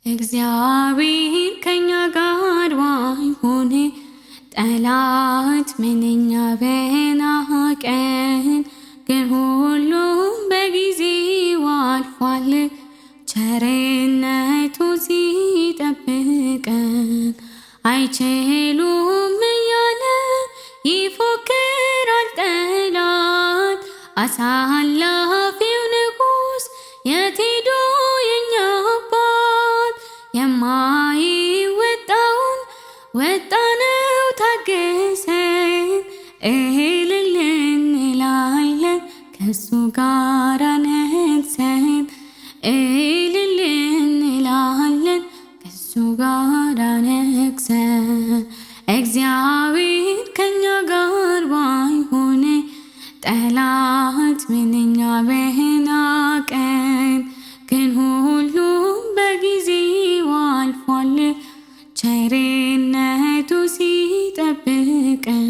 እግዚአብሔር ከኛ ጋር ባይሆን ጠላት ምንኛ በናቀን፣ ግን ሁሉም በጊዜው አልፏል ቸርነቱ ሲጠብቀን። አይችሉም እያለ ይፎክራል ጠላት፣ አሳላፊው ንጉሥ የት ሄዶ የኛ አባት? የማይወጣውን ወጣነው ታገሰን፣ እልል እንላለን ከሱ ጋር ነግሰን፣ እልል እንላለን ከሱ ጋር ነግሰን። እግዚአብሔር ከኛ ጋር ባይሆን ጠላት ምንኛ በናቀን፣ ግን ሁሉም በጊዜው አልፏል ቸርነቱ ሲጠብቀን።